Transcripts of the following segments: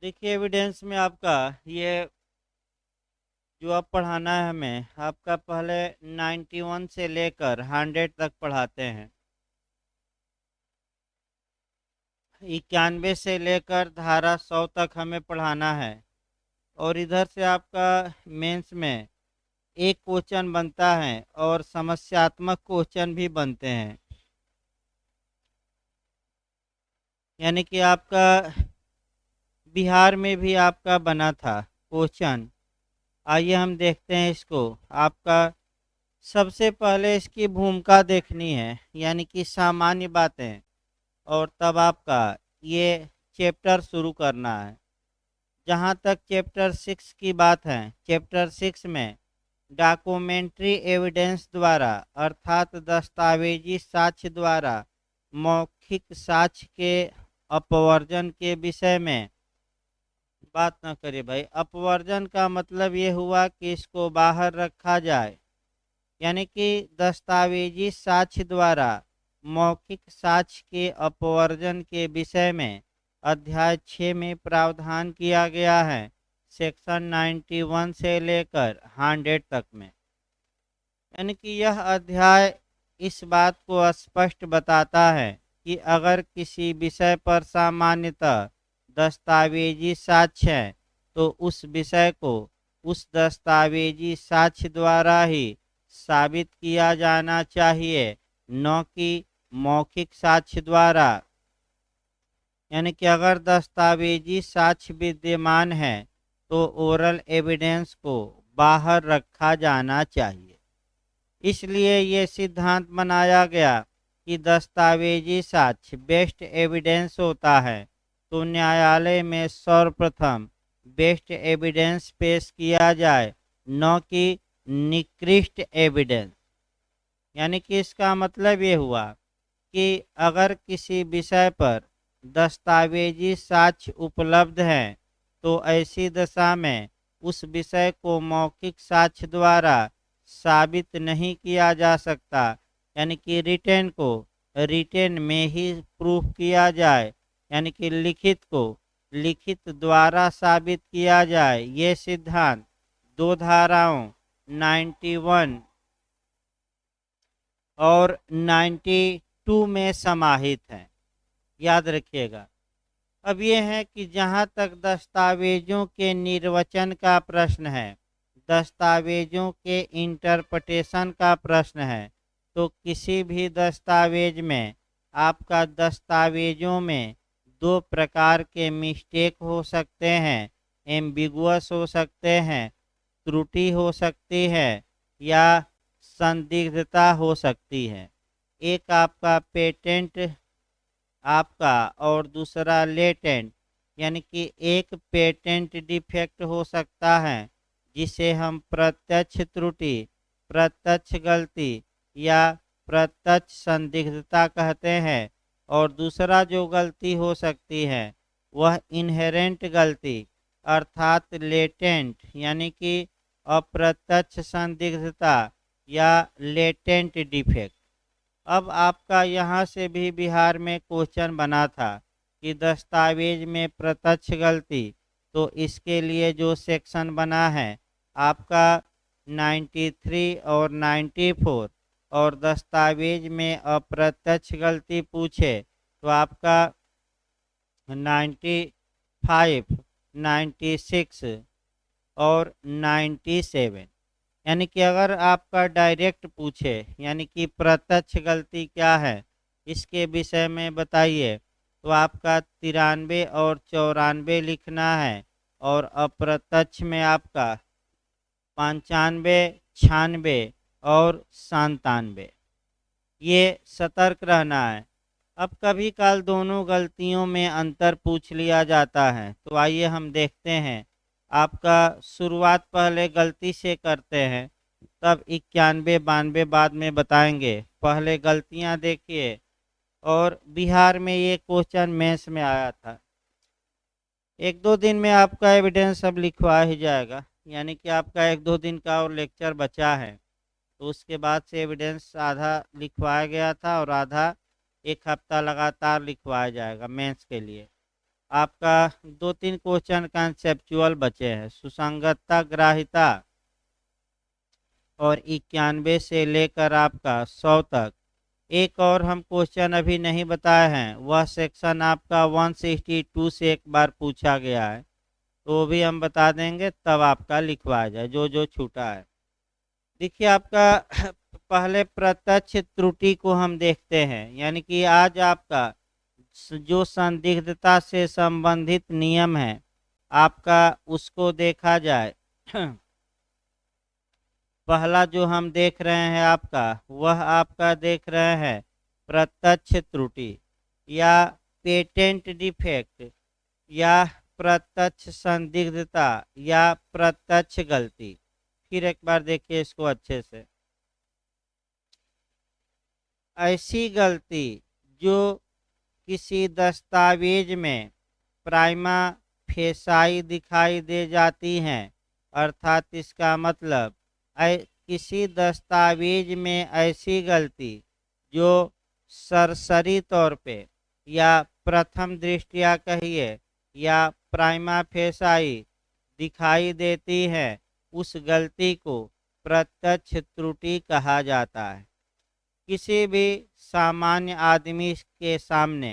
देखिए एविडेंस में आपका ये जो अब पढ़ाना है हमें आपका पहले 91 से लेकर 100 तक पढ़ाते हैं। 91 से लेकर धारा 100 तक हमें पढ़ाना है। और इधर से आपका मेंस में एक क्वेश्चन बनता है और समस्यात्मक क्वेश्चन भी बनते हैं। यानी कि आपका बिहार में भी आपका बना था क्वेश्चन। आइए हम देखते हैं इसको। आपका सबसे पहले इसकी भूमिका देखनी है, यानी कि सामान्य बातें, और तब आपका ये चैप्टर शुरू करना है। जहाँ तक चैप्टर 6 की बात है, चैप्टर 6 में डॉक्यूमेंट्री एविडेंस द्वारा अर्थात दस्तावेजी साक्ष्य द्वारा मौखिक साक्ष्य के अपवर्जन के विषय में बात न करिए भाई। अपवर्जन का मतलब ये हुआ कि इसको बाहर रखा जाए, यानी कि दस्तावेजी साक्ष्य द्वारा मौखिक साक्ष्य के अपवर्जन के विषय में अध्याय 6 में प्रावधान किया गया है, सेक्शन 91 से लेकर 100 तक में। यानी कि यह अध्याय इस बात को स्पष्ट बताता है कि अगर किसी विषय पर सामान्यतः दस्तावेजी साक्ष्य है तो उस विषय को उस दस्तावेजी साक्ष्य द्वारा ही साबित किया जाना चाहिए, न कि मौखिक साक्ष्य द्वारा। यानी कि अगर दस्तावेजी साक्ष्य विद्यमान है तो ओरल एविडेंस को बाहर रखा जाना चाहिए। इसलिए ये सिद्धांत बनाया गया कि दस्तावेजी साक्ष्य बेस्ट एविडेंस होता है, तो न्यायालय में सर्वप्रथम बेस्ट एविडेंस पेश किया जाए, न कि निकृष्ट एविडेंस। यानी कि इसका मतलब ये हुआ कि अगर किसी विषय पर दस्तावेजी साक्ष्य उपलब्ध हैं तो ऐसी दशा में उस विषय को मौखिक साक्ष्य द्वारा साबित नहीं किया जा सकता। यानी कि रिटेन को रिटेन में ही प्रूफ किया जाए, यानी कि लिखित को लिखित द्वारा साबित किया जाए। ये सिद्धांत दो धाराओं 91 और 92 में समाहित है, याद रखिएगा। अब ये है कि जहाँ तक दस्तावेजों के निर्वचन का प्रश्न है, दस्तावेजों के इंटरप्रिटेशन का प्रश्न है, तो किसी भी दस्तावेज में आपका दस्तावेजों में दो प्रकार के मिस्टेक हो सकते हैं। एम्बिगुअस हो सकते हैं, त्रुटि हो सकती है, या संदिग्धता हो सकती है। एक आपका पेटेंट आपका और दूसरा लेटेंट, यानी कि एक पेटेंट डिफेक्ट हो सकता है जिसे हम प्रत्यक्ष त्रुटि, प्रत्यक्ष गलती या प्रत्यक्ष संदिग्धता कहते हैं, और दूसरा जो गलती हो सकती है वह इनहेरेंट गलती अर्थात लेटेंट, यानी कि अप्रत्यक्ष संदिग्धता या लेटेंट डिफेक्ट। अब आपका यहाँ से भी बिहार में क्वेश्चन बना था कि दस्तावेज में प्रत्यक्ष गलती, तो इसके लिए जो सेक्शन बना है आपका 93 और 94, और दस्तावेज में अप्रत्यक्ष गलती पूछे तो आपका 95, 96 और 97। यानी कि अगर आपका डायरेक्ट पूछे, यानी कि प्रत्यक्ष गलती क्या है इसके विषय में बताइए, तो आपका 93 और 94 लिखना है, और अप्रत्यक्ष में आपका 95, 96 और 97। ये सतर्क रहना है। अब कभी काल दोनों गलतियों में अंतर पूछ लिया जाता है, तो आइए हम देखते हैं। आपका शुरुआत पहले गलती से करते हैं, तब 91, 92 बाद में बताएंगे। पहले गलतियां देखिए। और बिहार में ये क्वेश्चन मेंस में आया था। एक दो दिन में आपका एविडेंस सब लिखवा ही जाएगा, यानी कि आपका एक दो दिन का और लेक्चर बचा है, तो उसके बाद से एविडेंस आधा लिखवाया गया था और आधा एक हफ्ता लगातार लिखवाया जाएगा मेंस के लिए। आपका 2-3 क्वेश्चन कंसेप्चुअल बचे हैं। सुसंगतता, ग्राह्यता और 91 से लेकर आपका 100 तक। एक और हम क्वेश्चन अभी नहीं बताए हैं, वह सेक्शन आपका 162 से एक बार पूछा गया है, तो वो भी हम बता देंगे, तब आपका लिखवाया जाए जो जो छूटा है। देखिए आपका पहले प्रत्यक्ष त्रुटि को हम देखते हैं, यानी कि आज आपका जो संदिग्धता से संबंधित नियम है आपका, उसको देखा जाए। पहला जो हम देख रहे हैं आपका, वह आपका देख रहे हैं प्रत्यक्ष त्रुटि या पेटेंट डिफेक्ट या प्रत्यक्ष संदिग्धता या प्रत्यक्ष गलती। फिर एक बार देखिए इसको अच्छे से। ऐसी गलती जो किसी दस्तावेज में प्राइमा फेसाई दिखाई दे जाती हैं, अर्थात इसका मतलब किसी दस्तावेज में ऐसी गलती जो सरसरी तौर पे या प्रथम दृष्टया कहिए या प्राइमा फेसाई दिखाई देती है, उस गलती को प्रत्यक्ष त्रुटि कहा जाता है। किसी भी सामान्य आदमी के सामने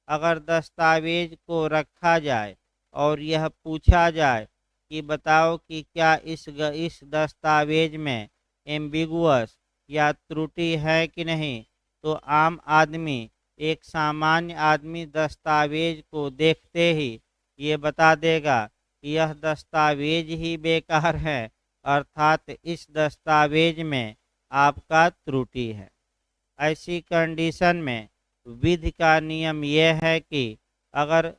अगर दस्तावेज को रखा जाए और यह पूछा जाए कि बताओ कि क्या इस दस्तावेज में एम्बिगुअस या त्रुटि है कि नहीं, तो आम आदमी, एक सामान्य आदमी दस्तावेज को देखते ही ये बता देगा कि यह दस्तावेज ही बेकार है, अर्थात इस दस्तावेज में आपका त्रुटि है। ऐसी कंडीशन में विधि का नियम यह है कि अगर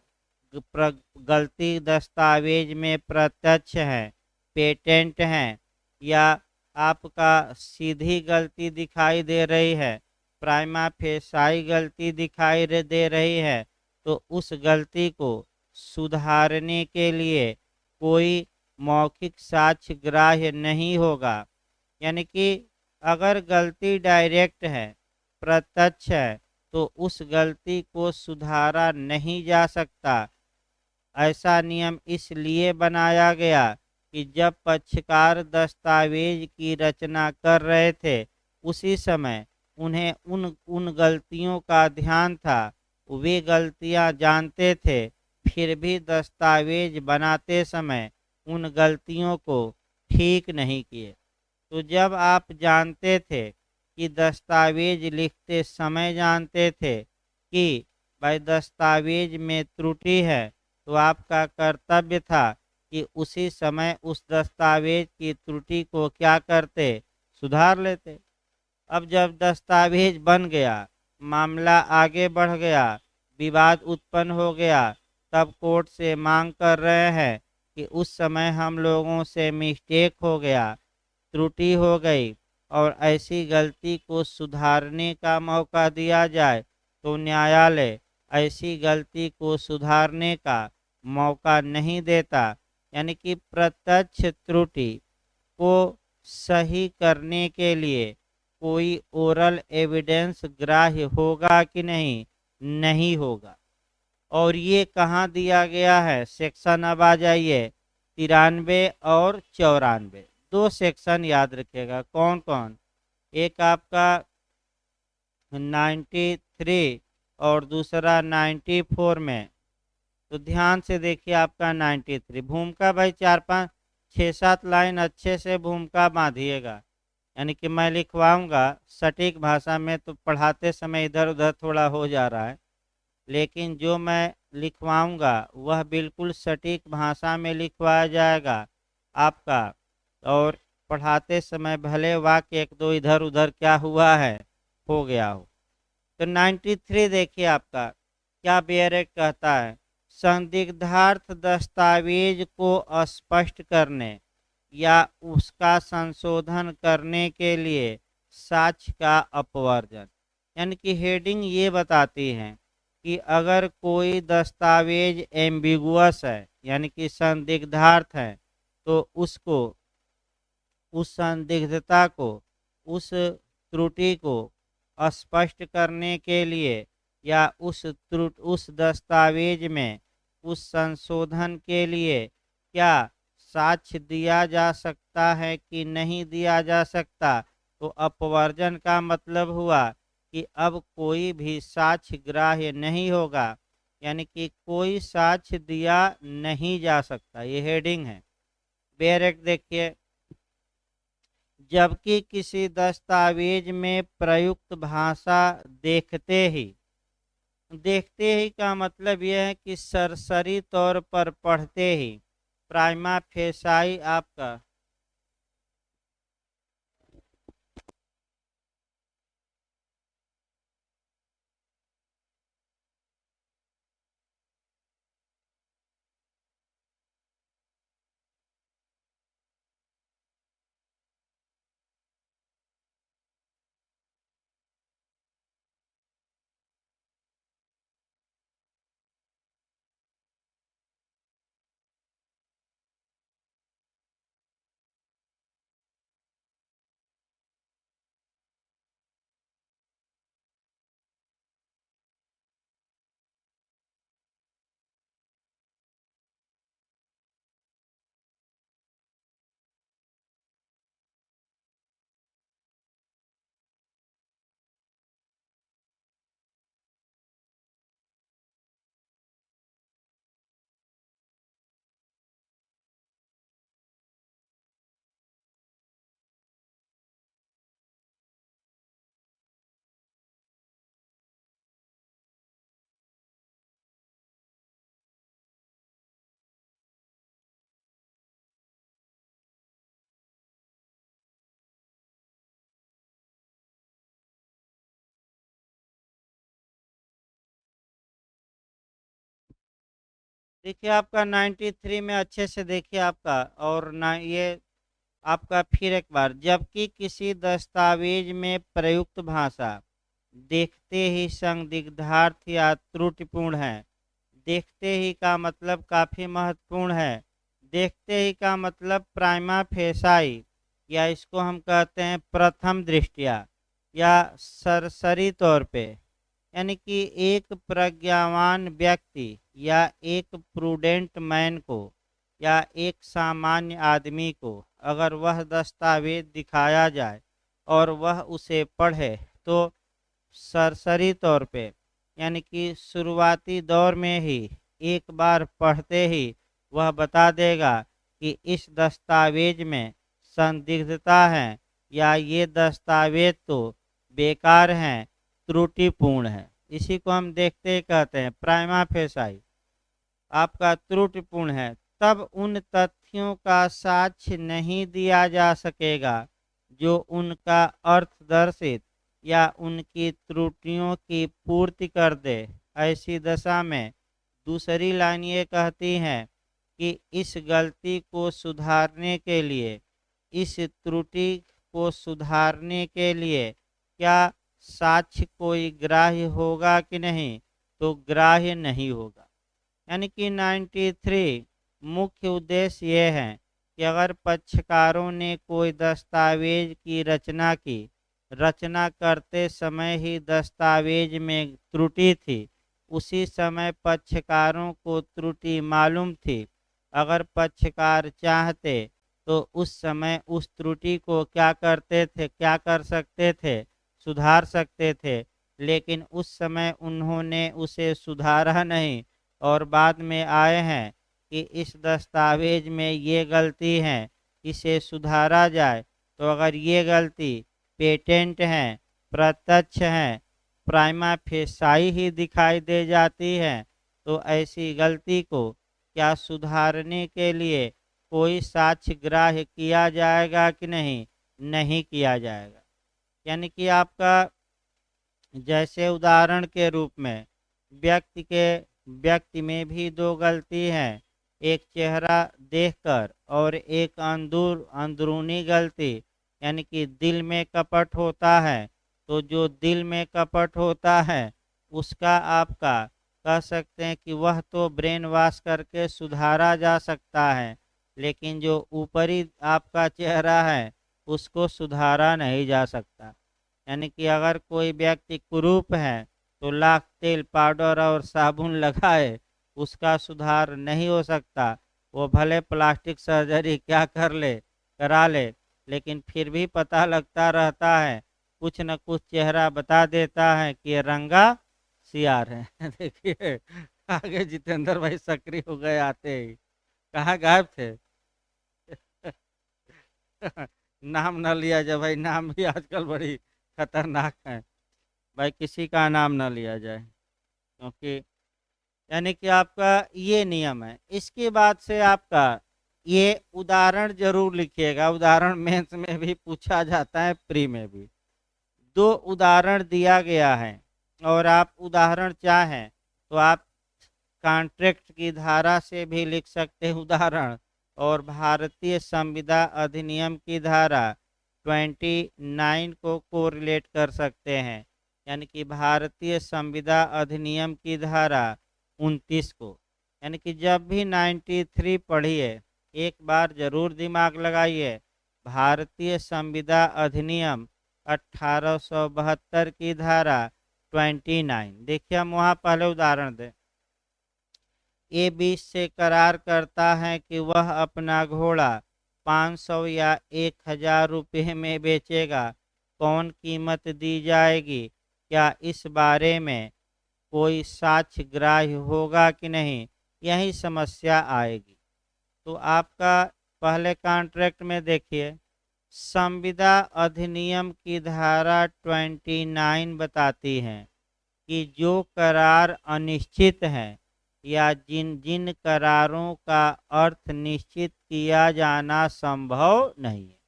गलती दस्तावेज में प्रत्यक्ष है, पेटेंट है, या आपका सीधी गलती दिखाई दे रही है, प्राइमा फेसाई गलती दिखाई दे रही है, तो उस गलती को सुधारने के लिए कोई मौखिक साक्ष्य ग्राह्य नहीं होगा। यानी कि अगर गलती डायरेक्ट है, प्रत्यक्ष है, तो उस गलती को सुधारा नहीं जा सकता। ऐसा नियम इसलिए बनाया गया कि जब पक्षकार दस्तावेज की रचना कर रहे थे, उसी समय उन्हें उन गलतियों का ध्यान था, वे गलतियां जानते थे, फिर भी दस्तावेज बनाते समय उन गलतियों को ठीक नहीं किए। तो जब आप जानते थे कि दस्तावेज लिखते समय जानते थे कि भाई दस्तावेज में त्रुटि है, तो आपका कर्तव्य था कि उसी समय उस दस्तावेज की त्रुटि को क्या करते, सुधार लेते। अब जब दस्तावेज बन गया, मामला आगे बढ़ गया, विवाद उत्पन्न हो गया, तब कोर्ट से मांग कर रहे हैं कि उस समय हम लोगों से मिस्टेक हो गया, त्रुटि हो गई, और ऐसी गलती को सुधारने का मौका दिया जाए, तो न्यायालय ऐसी गलती को सुधारने का मौका नहीं देता। यानी कि प्रत्यक्ष त्रुटि को सही करने के लिए कोई ओरल एविडेंस ग्राह्य होगा कि नहीं, नहीं होगा। और ये कहाँ दिया गया है सेक्शन, अब आ जाइए 93 और 94। दो सेक्शन याद रखिएगा कौन कौन, एक आपका 93 और दूसरा 94 में। तो ध्यान से देखिए आपका 93 भूमिका, भाई 4-5-6-7 लाइन अच्छे से भूमिका बांधिएगा। यानी कि मैं लिखवाऊंगा सटीक भाषा में, तो पढ़ाते समय इधर उधर थोड़ा हो जा रहा है, लेकिन जो मैं लिखवाऊंगा वह बिल्कुल सटीक भाषा में लिखवाया जाएगा आपका। और पढ़ाते समय भले वाक्य एक दो इधर उधर क्या हुआ है, हो गया हो। तो 93 देखिए आपका क्या बेयरेट कहता है, संदिग्धार्थ दस्तावेज को स्पष्ट करने या उसका संशोधन करने के लिए साक्ष्य का अपवर्जन। यानी कि हेडिंग ये बताती है कि अगर कोई दस्तावेज एम्बिगुअस है, यानी कि संदिग्धार्थ है, तो उसको, उस संदिग्धता को, उस त्रुटि को स्पष्ट करने के लिए या उस दस्तावेज में उस संशोधन के लिए क्या साक्ष्य दिया जा सकता है कि नहीं दिया जा सकता। तो अपवर्जन का मतलब हुआ कि अब कोई भी साक्ष्य ग्राह्य नहीं होगा, यानी कि कोई साक्ष्य दिया नहीं जा सकता। ये हेडिंग है। बेरेक देखिए, जबकि किसी दस्तावेज में प्रयुक्त भाषा देखते ही का मतलब यह है कि सरसरी तौर पर पढ़ते ही प्राइमा फेसाई आपका देखिए आपका 93 में अच्छे से देखिए आपका, और ना ये आपका फिर एक बार, जबकि किसी दस्तावेज में प्रयुक्त भाषा देखते ही संदिग्धार्थ या त्रुटिपूर्ण है। देखते ही का मतलब काफ़ी महत्वपूर्ण है। देखते ही का मतलब प्राइमा फेसाई, या इसको हम कहते हैं प्रथम दृष्टया या सरसरी तौर पे, यानी कि एक प्रज्ञावान व्यक्ति या एक प्रूडेंट मैन को या एक सामान्य आदमी को अगर वह दस्तावेज दिखाया जाए और वह उसे पढ़े, तो सरसरी तौर पे, यानी कि शुरुआती दौर में ही एक बार पढ़ते ही वह बता देगा कि इस दस्तावेज में संदिग्धता है या ये दस्तावेज तो बेकार हैं, त्रुटिपूर्ण है। इसी को हम देखते ही कहते हैं प्राइमा फेसाई आपका त्रुटिपूर्ण है। तब उन तथ्यों का साक्ष्य नहीं दिया जा सकेगा जो उनका अर्थ दर्शित या उनकी त्रुटियों की पूर्ति कर दे। ऐसी दशा में दूसरी लाइन ये कहती है कि इस गलती को सुधारने के लिए, इस त्रुटि को सुधारने के लिए क्या साक्ष्य कोई ग्राह्य होगा कि नहीं, तो ग्राह्य नहीं होगा। यानी कि 93 मुख्य उद्देश्य ये है कि अगर पक्षकारों ने कोई दस्तावेज की रचना की, रचना करते समय ही दस्तावेज में त्रुटि थी, उसी समय पक्षकारों को त्रुटि मालूम थी, अगर पक्षकार चाहते तो उस समय उस त्रुटि को क्या करते थे, क्या कर सकते थे, सुधार सकते थे। लेकिन उस समय उन्होंने उसे सुधारा नहीं और बाद में आए हैं कि इस दस्तावेज में ये गलती है, इसे सुधारा जाए। तो अगर ये गलती पेटेंट है, प्रत्यक्ष है, प्राइमा फेसाई ही दिखाई दे जाती है, तो ऐसी गलती को क्या सुधारने के लिए कोई साक्ष्य ग्राह्य किया जाएगा कि नहीं, नहीं किया जाएगा। यानी कि आपका जैसे उदाहरण के रूप में व्यक्ति में भी दो गलती हैं, एक चेहरा देखकर और एक अंदरूनी गलती, यानी कि दिल में कपट होता है। तो जो दिल में कपट होता है उसका आपका कह सकते हैं कि वह तो ब्रेन वॉश करके सुधारा जा सकता है, लेकिन जो ऊपरी आपका चेहरा है उसको सुधारा नहीं जा सकता। यानी कि अगर कोई व्यक्ति कुरूप है तो लाख तेल पाउडर और साबुन लगाए उसका सुधार नहीं हो सकता। वो भले प्लास्टिक सर्जरी क्या करा ले, लेकिन फिर भी पता लगता रहता है, कुछ न कुछ चेहरा बता देता है कि ये रंगा सियार है। देखिए, आगे जितेंद्र भाई सक्रिय हो गए आते ही। कहाँ गायब थे? नाम न लिया जाए भाई, नाम भी आजकल बड़ी खतरनाक है। भाई किसी का नाम न लिया जाए, क्योंकि यानी कि आपका ये नियम है। इसके बाद से आपका ये उदाहरण जरूर लिखिएगा, उदाहरण मेंस में भी पूछा जाता है, प्री में भी। दो उदाहरण दिया गया है, और आप उदाहरण चाहें तो आप कॉन्ट्रैक्ट की धारा से भी लिख सकते हैं उदाहरण, और भारतीय संविदा अधिनियम की धारा 29 को कोरिलेट कर सकते हैं, यानी कि भारतीय संविदा अधिनियम की धारा 29 को। यानी कि जब भी 93 पढ़िए, एक बार जरूर दिमाग लगाइए, भारतीय संविदा अधिनियम 1872 की धारा 29। देखिए हम वहाँ पहले उदाहरण दें। ए 20 से करार करता है कि वह अपना घोड़ा 500 या 1000 रुपये में बेचेगा। कौन कीमत दी जाएगी? क्या इस बारे में कोई साक्ष्य ग्राह्य होगा कि नहीं? यही समस्या आएगी। तो आपका पहले कॉन्ट्रैक्ट में देखिए, संविदा अधिनियम की धारा 29 बताती है कि जो करार अनिश्चित है या जिन जिन करारों का अर्थ निश्चित किया जाना संभव नहीं है,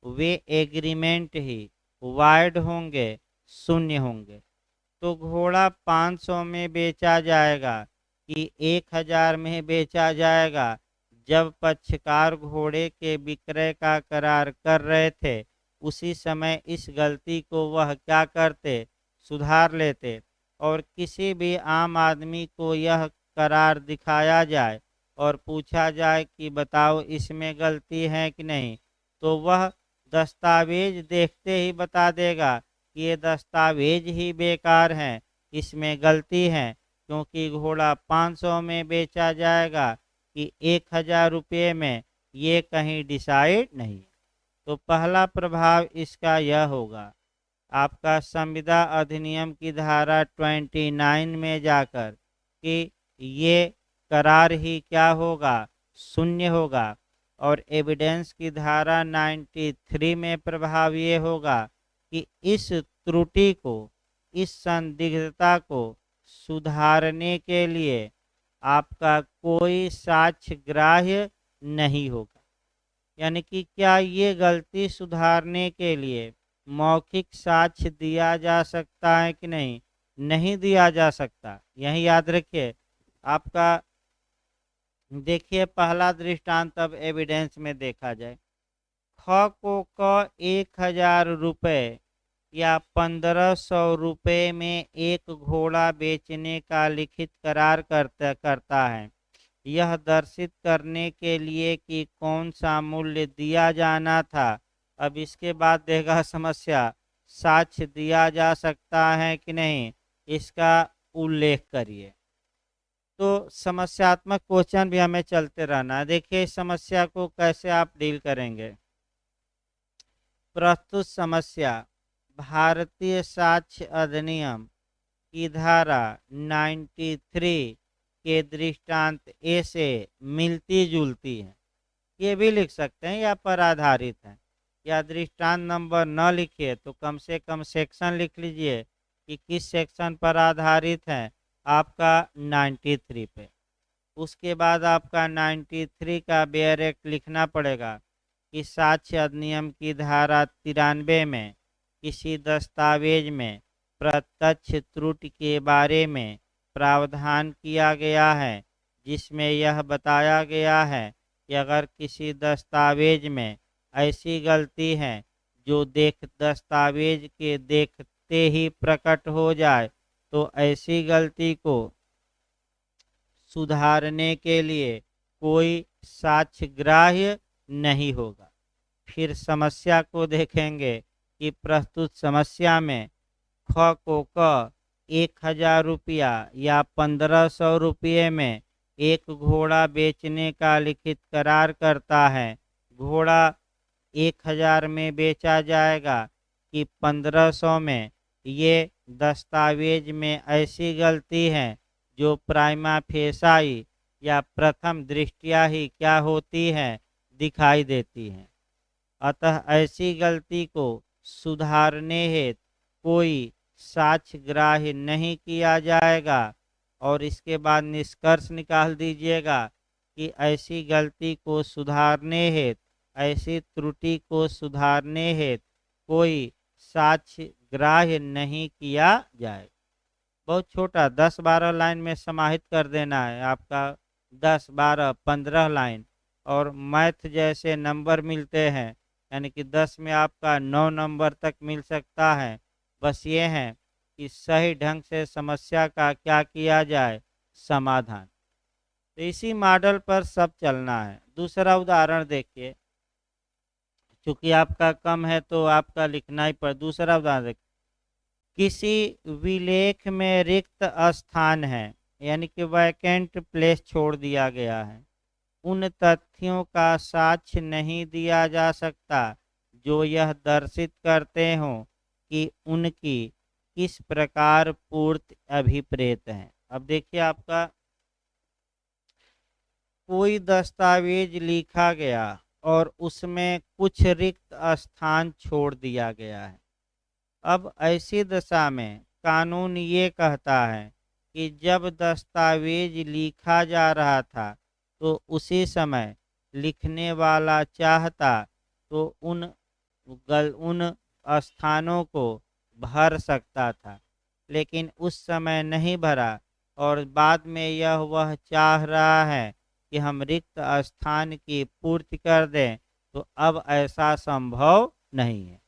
वे एग्रीमेंट ही वाइड होंगे, शून्य होंगे। तो घोड़ा 500 में बेचा जाएगा कि 1000 में बेचा जाएगा? जब पक्षकार घोड़े के विक्रय का करार कर रहे थे, उसी समय इस गलती को वह क्या करते? सुधार लेते। और किसी भी आम आदमी को यह करार दिखाया जाए और पूछा जाए कि बताओ इसमें गलती है कि नहीं, तो वह दस्तावेज देखते ही बता देगा कि ये दस्तावेज ही बेकार हैं, इसमें गलती है, क्योंकि घोड़ा 500 में बेचा जाएगा कि 1000 रुपये में, ये कहीं डिसाइड नहीं है। तो पहला प्रभाव इसका यह होगा, आपका संविदा अधिनियम की धारा 29 में जाकर कि ये करार ही क्या होगा? शून्य होगा। और एविडेंस की धारा 93 में प्रभाव ये होगा कि इस त्रुटि को, इस संदिग्धता को सुधारने के लिए आपका कोई साक्ष्य ग्राह्य नहीं होगा। यानी कि क्या ये गलती सुधारने के लिए मौखिक साक्ष्य दिया जा सकता है कि नहीं? नहीं दिया जा सकता। यही याद रखिए। आपका देखिए पहला दृष्टांत अब एविडेंस में देखा जाए। ख को क 1000 रुपये या 1500 रुपये में एक घोड़ा बेचने का लिखित करार करता है, यह दर्शित करने के लिए कि कौन सा मूल्य दिया जाना था। अब इसके बाद देगा समस्या, साक्ष्य दिया जा सकता है कि नहीं, इसका उल्लेख करिए। तो समस्यात्मक क्वेश्चन भी हमें चलते रहना है। देखिए इस समस्या को कैसे आप डील करेंगे। प्रस्तुत समस्या भारतीय साक्ष्य अधिनियम की धारा 93 के दृष्टांत ए से मिलती जुलती है। ये भी लिख सकते हैं या पर आधारित है, या दृष्टांत नंबर न लिखिए तो कम से कम सेक्शन लिख लीजिए कि किस सेक्शन पर आधारित है, आपका 93 पे। उसके बाद आपका 93 का बेयर एक्ट लिखना पड़ेगा कि साक्ष्य अधिनियम की धारा 93 में किसी दस्तावेज में प्रत्यक्ष त्रुटि के बारे में प्रावधान किया गया है, जिसमें यह बताया गया है कि अगर किसी दस्तावेज में ऐसी गलती है जो दस्तावेज के देखते ही प्रकट हो जाए, तो ऐसी गलती को सुधारने के लिए कोई साक्ष्य ग्राह्य नहीं होगा। फिर समस्या को देखेंगे कि प्रस्तुत समस्या में ख को क 1000 रुपया या 1500 रुपये में एक घोड़ा बेचने का लिखित करार करता है, घोड़ा 1000 में बेचा जाएगा कि 1500 में, ये दस्तावेज में ऐसी गलती है जो प्राइमा फेसाई या प्रथम दृष्टया ही क्या होती है, दिखाई देती है। अतः ऐसी गलती को सुधारने हेतु कोई साक्ष्य ग्राह्य नहीं किया जाएगा। और इसके बाद निष्कर्ष निकाल दीजिएगा कि ऐसी गलती को सुधारने हेतु, ऐसी त्रुटि को सुधारने हेतु कोई साक्ष्य ग्राह्य नहीं किया जाए। बहुत छोटा 10-12 लाइन में समाहित कर देना है आपका, 10-12-15 लाइन। और मैथ जैसे नंबर मिलते हैं, यानी कि 10 में आपका 9 नंबर तक मिल सकता है। बस ये है कि सही ढंग से समस्या का क्या किया जाए, समाधान। तो इसी मॉडल पर सब चलना है। दूसरा उदाहरण देखिए, चूंकि आपका कम है तो आपका लिखना ही पर। दूसरा उदाहरण देखिए, किसी विलेख में रिक्त स्थान है, यानी कि वैकेंट प्लेस छोड़ दिया गया है। उन तथ्यों का साक्ष्य नहीं दिया जा सकता जो यह दर्शित करते हों कि उनकी किस प्रकार पूर्ति अभिप्रेत है। अब देखिए, आपका कोई दस्तावेज लिखा गया और उसमें कुछ रिक्त स्थान छोड़ दिया गया है। अब ऐसी दशा में कानून ये कहता है कि जब दस्तावेज लिखा जा रहा था तो उसी समय लिखने वाला चाहता तो उन स्थानों को भर सकता था, लेकिन उस समय नहीं भरा, और बाद में यह वह चाह रहा है कि हम रिक्त स्थान की पूर्ति कर दें, तो अब ऐसा संभव नहीं है।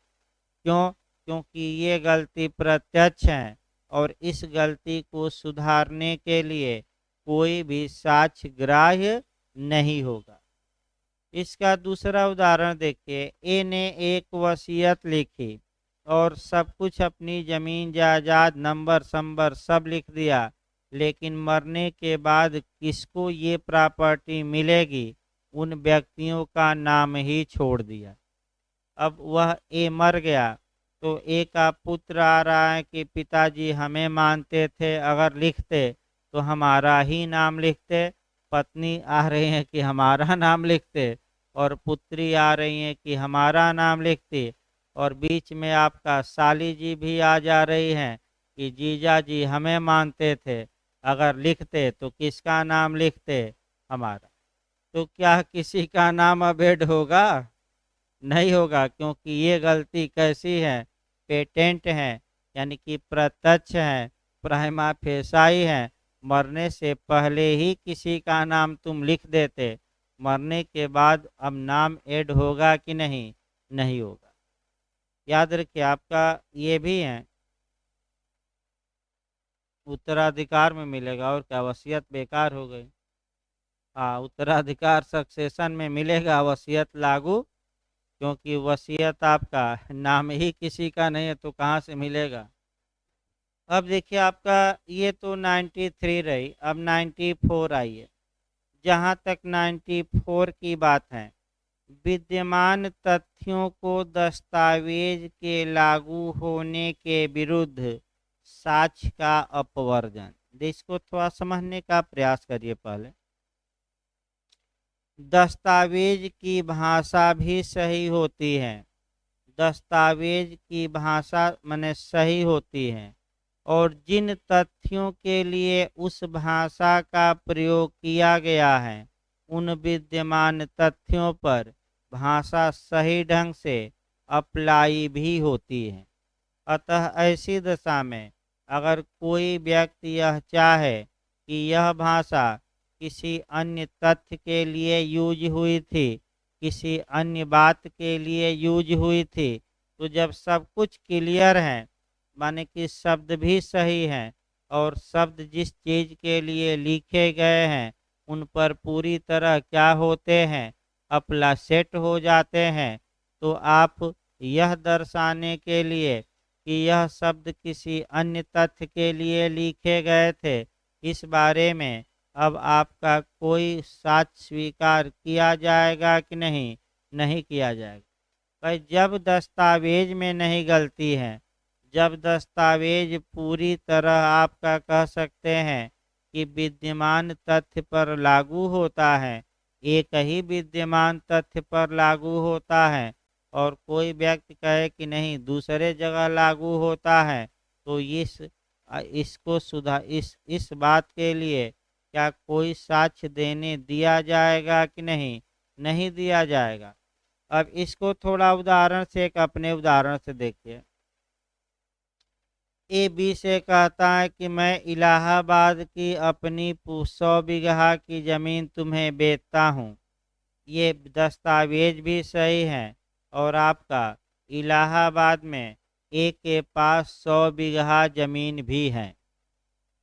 क्यों? क्योंकि ये गलती प्रत्यक्ष है और इस गलती को सुधारने के लिए कोई भी साक्ष्य ग्राह्य नहीं होगा। इसका दूसरा उदाहरण देखिए, ए ने एक वसीयत लिखी और सब कुछ, अपनी जमीन जायदाद, नंबर संबर सब लिख दिया, लेकिन मरने के बाद किसको ये प्रॉपर्टी मिलेगी, उन व्यक्तियों का नाम ही छोड़ दिया। अब वह ए मर गया तो ए का पुत्र आ रहा है कि पिताजी हमें मानते थे, अगर लिखते तो हमारा ही नाम लिखते। पत्नी आ रही है कि हमारा नाम लिखते, और पुत्री आ रही है कि हमारा नाम लिखती, और बीच में आपका साली जी भी आ जा रही हैं कि जीजा जी हमें मानते थे, अगर लिखते तो किसका नाम लिखते, हमारा। तो क्या किसी का नाम अभेद होगा? नहीं होगा, क्योंकि ये गलती कैसी है, पेटेंट है, यानी कि प्रत्यक्ष है, प्राइमा फेसाई है। मरने से पहले ही किसी का नाम तुम लिख देते, मरने के बाद अब नाम ऐड होगा कि नहीं? नहीं होगा। याद रखिए, आपका ये भी है, उत्तराधिकार में मिलेगा, और क्या वसीयत बेकार हो गई? हाँ, उत्तराधिकार सक्सेशन में मिलेगा, वसीयत लागू, क्योंकि वसीयत आपका नाम ही किसी का नहीं है तो कहाँ से मिलेगा। अब देखिए, आपका ये तो 93 रही, अब 94 आई है। जहाँ तक 94 की बात है, विद्यमान तथ्यों को दस्तावेज के लागू होने के विरुद्ध साक्ष्य का अपवर्जन। इसको थोड़ा समझने का प्रयास करिए। पहले, दस्तावेज की भाषा भी सही होती है, दस्तावेज की भाषा माने सही होती है, और जिन तथ्यों के लिए उस भाषा का प्रयोग किया गया है उन विद्यमान तथ्यों पर भाषा सही ढंग से अप्लाई भी होती है। अतः ऐसी दशा में अगर कोई व्यक्ति यह चाहे कि यह भाषा किसी अन्य तथ्य के लिए यूज हुई थी, किसी अन्य बात के लिए यूज हुई थी, तो जब सब कुछ क्लियर है, माने कि शब्द भी सही हैं और शब्द जिस चीज़ के लिए लिखे गए हैं उन पर पूरी तरह क्या होते हैं, अपला सेट हो जाते हैं, तो आप यह दर्शाने के लिए कि यह शब्द किसी अन्य तथ्य के लिए लिखे गए थे, इस बारे में अब आपका कोई साक्ष्य स्वीकार किया जाएगा कि नहीं? नहीं किया जाएगा। भाई जब दस्तावेज में नहीं गलती है, जब दस्तावेज पूरी तरह आपका कह सकते हैं कि विद्यमान तथ्य पर लागू होता है, एक ही विद्यमान तथ्य पर लागू होता है और कोई व्यक्ति कहे कि नहीं दूसरे जगह लागू होता है, तो इसको इस बात के लिए क्या कोई साक्ष्य देने दिया जाएगा कि नहीं? नहीं दिया जाएगा। अब इसको थोड़ा उदाहरण से, एक अपने उदाहरण से देखिए। ए बी से कहता है कि मैं इलाहाबाद की अपनी 100 बीघा की ज़मीन तुम्हें बेचता हूँ। ये दस्तावेज भी सही है और आपका इलाहाबाद में ए के पास 100 बीघा ज़मीन भी है।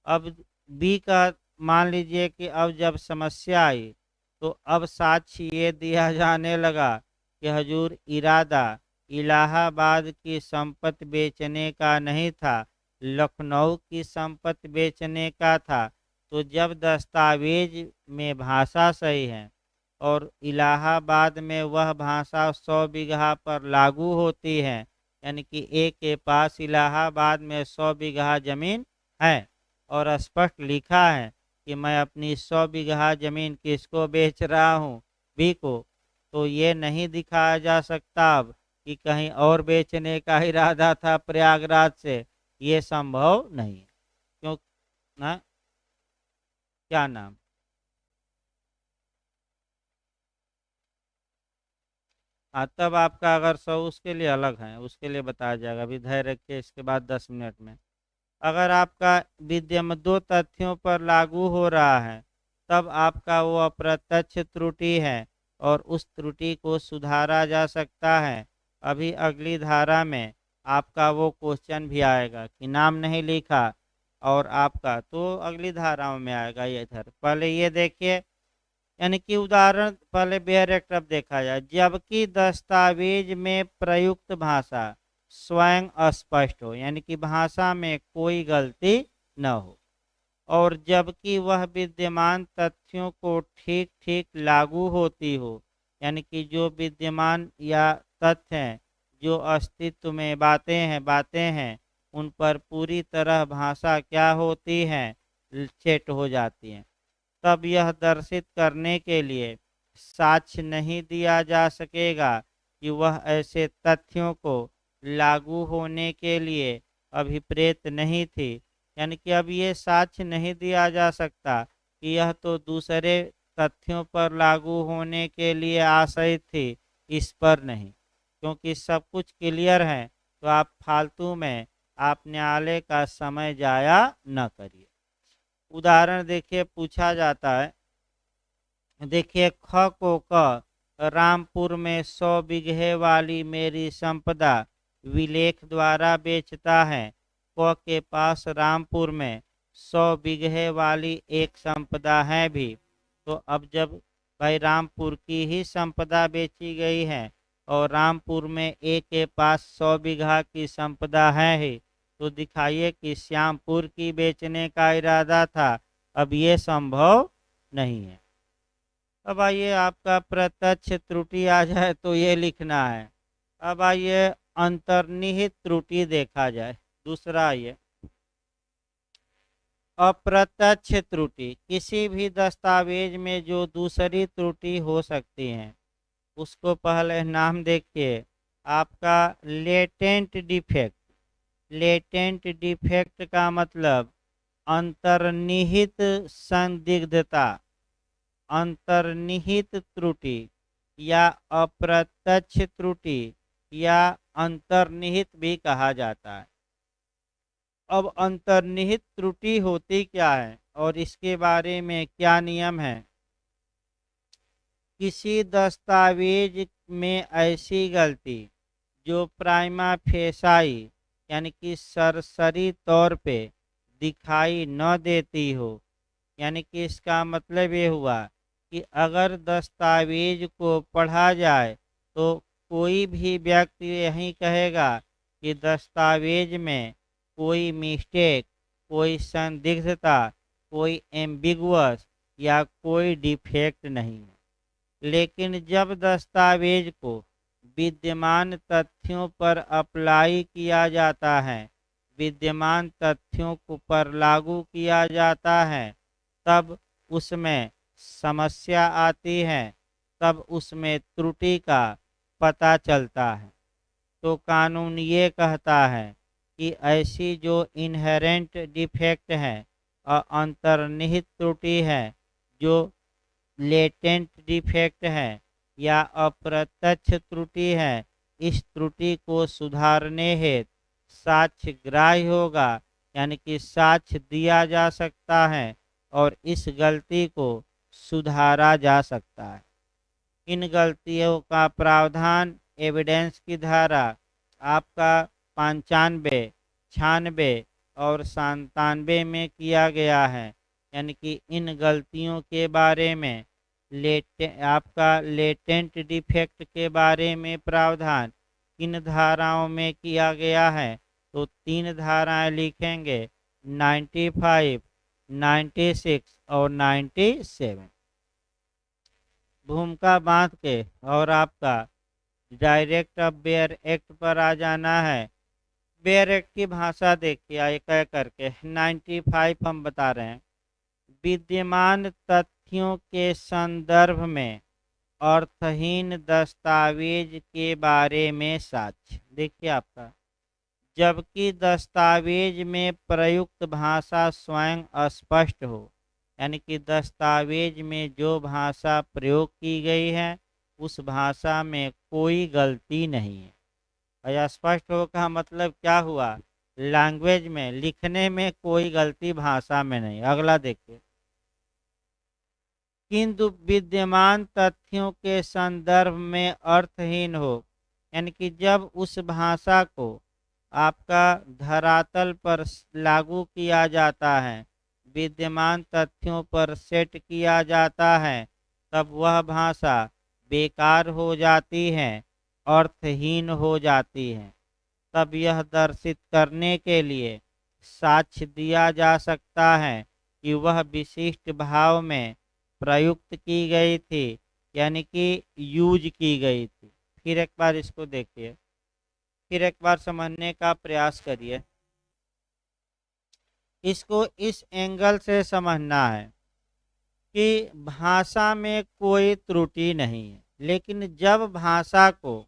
अब बी का मान लीजिए कि अब जब समस्या आई तो अब साक्ष्य ये दिया जाने लगा कि हजूर इरादा इलाहाबाद की संपत्ति बेचने का नहीं था, लखनऊ की संपत्ति बेचने का था। तो जब दस्तावेज में भाषा सही है और इलाहाबाद में वह भाषा 100 बीघा पर लागू होती है, यानी कि ए के पास इलाहाबाद में 100 बीघा जमीन है और स्पष्ट लिखा है कि मैं अपनी 100 बीघा जमीन किसको बेच रहा हूँ? बी को। तो ये नहीं दिखाया जा सकता अब कि कहीं और बेचने का इरादा था प्रयागराज से, ये संभव नहीं है। क्यों ना? क्या नाम? हाँ, तब आपका अगर 100 उसके लिए अलग है, उसके लिए बताया जाएगा। अभी धैर्य रखिए, इसके बाद 10 मिनट में। अगर आपका विद्यमान दो तथ्यों पर लागू हो रहा है, तब आपका वो अप्रत्यक्ष त्रुटि है और उस त्रुटि को सुधारा जा सकता है। अभी अगली धारा में आपका वो क्वेश्चन भी आएगा कि नाम नहीं लिखा और आपका, तो अगली धाराओं में आएगा। ये इधर पहले ये देखिए, यानी कि उदाहरण पहले बेयर देखा जाए। जबकि दस्तावेज में प्रयुक्त भाषा स्वयं अस्पष्ट हो, यानी कि भाषा में कोई गलती न हो, और जबकि वह विद्यमान तथ्यों को ठीक ठीक लागू होती हो, यानी कि जो विद्यमान या तथ्य हैं, जो अस्तित्व में बातें हैं उन पर पूरी तरह भाषा क्या होती है? सेट हो जाती है। तब यह दर्शित करने के लिए साक्ष्य नहीं दिया जा सकेगा कि वह ऐसे तथ्यों को लागू होने के लिए अभिप्रेत नहीं थी, यानी कि अब ये साक्ष्य नहीं दिया जा सकता कि यह तो दूसरे तथ्यों पर लागू होने के लिए आश्रित थी, इस पर नहीं। क्योंकि सब कुछ क्लियर है, तो आप फालतू में आप न्यायालय का समय जाया न करिए। उदाहरण देखिए, पूछा जाता है, देखिए ख को क, रामपुर में 100 बीघे वाली मेरी संपदा विलेख द्वारा बेचता है। क के पास रामपुर में 100 बीघे वाली एक संपदा है भी। तो अब जब भाई रामपुर की ही संपदा बेची गई है और रामपुर में ए के पास 100 बीघा की संपदा है ही, तो दिखाइए कि श्यामपुर की बेचने का इरादा था। अब ये संभव नहीं है। अब आइए आपका प्रत्यक्ष त्रुटि आ जाए तो ये लिखना है। अब आइए अंतर्निहित त्रुटि देखा जाए। दूसरा आइए अप्रत्यक्ष त्रुटि। किसी भी दस्तावेज में जो दूसरी त्रुटि हो सकती है उसको पहले नाम देखिए आपका लेटेंट डिफेक्ट। लेटेंट डिफेक्ट का मतलब अंतर्निहित संदिग्धता, अंतर्निहित त्रुटि या अप्रत्यक्ष त्रुटि या अंतर्निहित भी कहा जाता है। अब अंतर्निहित त्रुटि होती क्या है और इसके बारे में क्या नियम है? किसी दस्तावेज में ऐसी गलती जो प्राइमा फेसाई यानी कि सरसरी तौर पे दिखाई न देती हो, यानी कि इसका मतलब ये हुआ कि अगर दस्तावेज को पढ़ा जाए तो कोई भी व्यक्ति यही कहेगा कि दस्तावेज में कोई मिस्टेक, कोई संदिग्धता, कोई एम्बिगुअस या कोई डिफेक्ट नहीं है। लेकिन जब दस्तावेज को विद्यमान तथ्यों पर अप्लाई किया जाता है, विद्यमान तथ्यों को पर लागू किया जाता है, तब उसमें समस्या आती है, तब उसमें त्रुटि का पता चलता है। तो कानून ये कहता है कि ऐसी जो इनहेरेंट डिफेक्ट है और अंतर्निहित त्रुटि है, जो लेटेंट डिफेक्ट है या अप्रत्यक्ष त्रुटि है, इस त्रुटि को सुधारने हेतु साक्ष्य ग्राह्य होगा, यानी कि साक्ष्य दिया जा सकता है और इस गलती को सुधारा जा सकता है। इन गलतियों का प्रावधान एविडेंस की धारा आपका 95, 96 और 97 में किया गया है। यानी कि इन गलतियों के बारे में आपका लेटेंट डिफेक्ट के बारे में प्रावधान किन धाराओं में किया गया है, तो 3 धाराएं लिखेंगे, 95, 96 और 97। भूमिका बांध के और आपका डायरेक्ट ऑफ बेयर एक्ट पर आ जाना है। बेयर एक्ट की भाषा देखिए एक एक करके। 95 हम बता रहे हैं, विद्यमान तथ्यों के संदर्भ में अर्थहीन दस्तावेज के बारे में साक्ष्य। देखिए आपका, जबकि दस्तावेज में प्रयुक्त भाषा स्वयं स्पष्ट हो, यानी कि दस्तावेज में जो भाषा प्रयोग की गई है उस भाषा में कोई गलती नहीं है। और स्पष्ट हो का मतलब क्या हुआ, लैंग्वेज में लिखने में कोई गलती भाषा में नहीं। अगला देखिए, किंतु विद्यमान तथ्यों के संदर्भ में अर्थहीन हो, यानी कि जब उस भाषा को आपका धरातल पर लागू किया जाता है, विद्यमान तथ्यों पर सेट किया जाता है, तब वह भाषा बेकार हो जाती है, अर्थहीन हो जाती है। तब यह दर्शित करने के लिए साक्ष्य दिया जा सकता है कि वह विशिष्ट भाव में प्रयुक्त की गई थी, यानी कि यूज की गई थी। फिर एक बार इसको देखिए, फिर एक बार समझने का प्रयास करिए। इसको इस एंगल से समझना है कि भाषा में कोई त्रुटि नहीं है, लेकिन जब भाषा को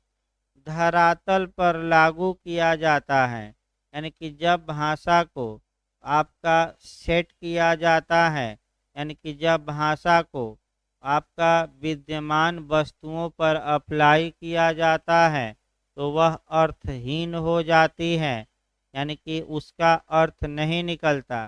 धरातल पर लागू किया जाता है, यानी कि जब भाषा को आपका सेट किया जाता है, यानी कि जब भाषा को आपका विद्यमान वस्तुओं पर अप्लाई किया जाता है, तो वह अर्थहीन हो जाती है, यानी कि उसका अर्थ नहीं निकलता।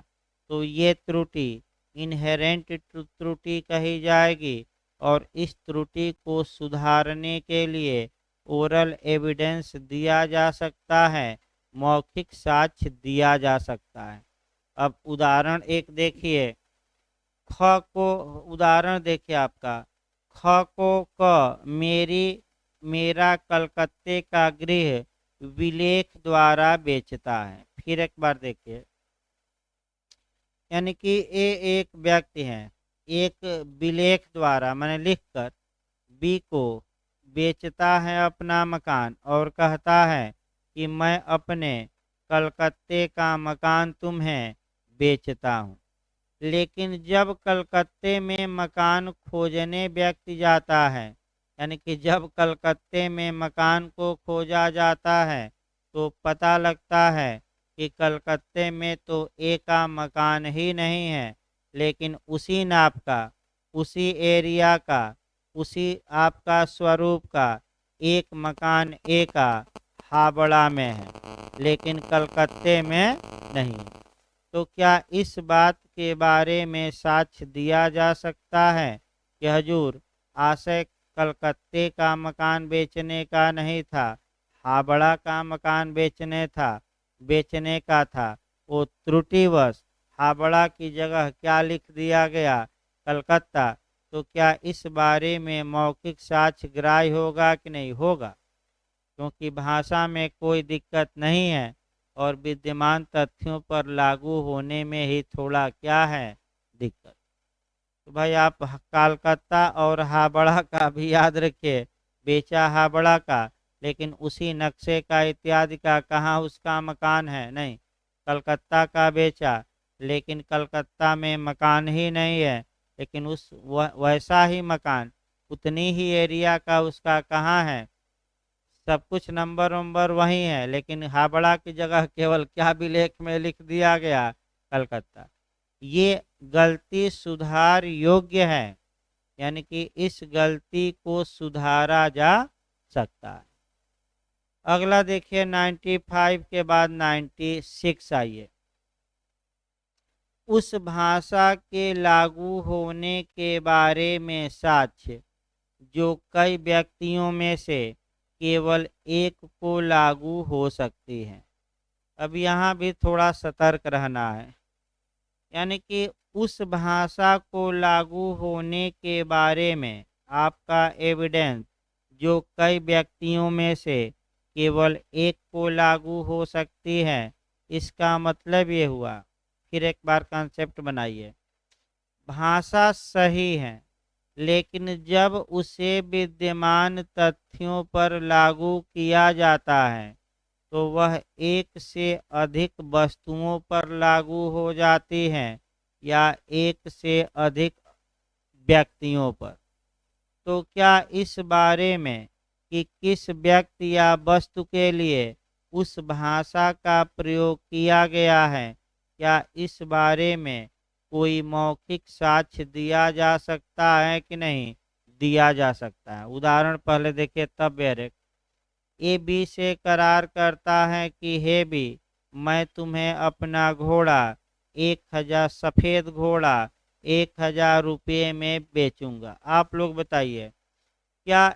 तो ये त्रुटि इनहेरेंट त्रुटि कही जाएगी और इस त्रुटि को सुधारने के लिए ओरल एविडेंस दिया जा सकता है, मौखिक साक्ष्य दिया जा सकता है। अब उदाहरण एक देखिए, ख को उदाहरण देखिए आपका, ख को क मेरा कलकत्ते का गृह विलेख द्वारा बेचता है। फिर एक बार देखिए, यानी कि ये एक व्यक्ति है, एक विलेख द्वारा मैंने लिखकर बी को बेचता है अपना मकान और कहता है कि मैं अपने कलकत्ते का मकान तुम्हें बेचता हूँ। लेकिन जब कलकत्ते में मकान खोजने व्यक्ति जाता है, यानी कि जब कलकत्ते में मकान को खोजा जाता है, तो पता लगता है कि कलकत्ते में तो एक का मकान ही नहीं है, लेकिन उसी नाप का, उसी एरिया का, उसी आपका स्वरूप का एक मकान एक हावड़ा में है, लेकिन कलकत्ते में नहीं। तो क्या इस बात के बारे में साक्ष्य दिया जा सकता है कि हजूर आशय कलकत्ते का मकान बेचने का नहीं था, हावड़ा का मकान बेचने का था, वो त्रुटिवश हावड़ा की जगह क्या लिख दिया गया, कलकत्ता। तो क्या इस बारे में मौखिक साक्ष्य ग्राह्य होगा कि नहीं होगा, क्योंकि भाषा में कोई दिक्कत नहीं है और विद्यमान तथ्यों पर लागू होने में ही थोड़ा क्या है दिक्कत। तो भाई आप कलकत्ता और हावड़ा का भी याद रखिए, बेचा हावड़ा का, लेकिन उसी नक्शे का इत्यादि का कहाँ उसका मकान है, नहीं, कलकत्ता का बेचा, लेकिन कलकत्ता में मकान ही नहीं है, लेकिन उस वैसा ही मकान उतनी ही एरिया का उसका कहाँ है, सब कुछ नंबर वंबर वही है, लेकिन हावड़ा की जगह केवल क्या विलेख में लिख दिया गया, कलकत्ता। ये गलती सुधार योग्य है, यानी कि इस गलती को सुधारा जा सकता है। अगला देखिए 95 के बाद 96 आइए। उस भाषा के लागू होने के बारे में साक्ष्य जो कई व्यक्तियों में से केवल एक को लागू हो सकती है। अब यहाँ भी थोड़ा सतर्क रहना है, यानी कि उस भाषा को लागू होने के बारे में आपका एविडेंस जो कई व्यक्तियों में से केवल एक को लागू हो सकती है, इसका मतलब ये हुआ, फिर एक बार कॉन्सेप्ट बनाइए, भाषा सही है, लेकिन जब उसे विद्यमान तथ्यों पर लागू किया जाता है तो वह एक से अधिक वस्तुओं पर लागू हो जाती है या एक से अधिक व्यक्तियों पर। तो क्या इस बारे में कि किस व्यक्ति या वस्तु के लिए उस भाषा का प्रयोग किया गया है, क्या इस बारे में कोई मौखिक साक्ष्य दिया जा सकता है कि नहीं दिया जा सकता है। उदाहरण पहले देखिए, तब बैरक ए बी से करार करता है कि हे बी, मैं तुम्हें अपना घोड़ा 1000 सफ़ेद घोड़ा 1000 रुपये में बेचूंगा। आप लोग बताइए क्या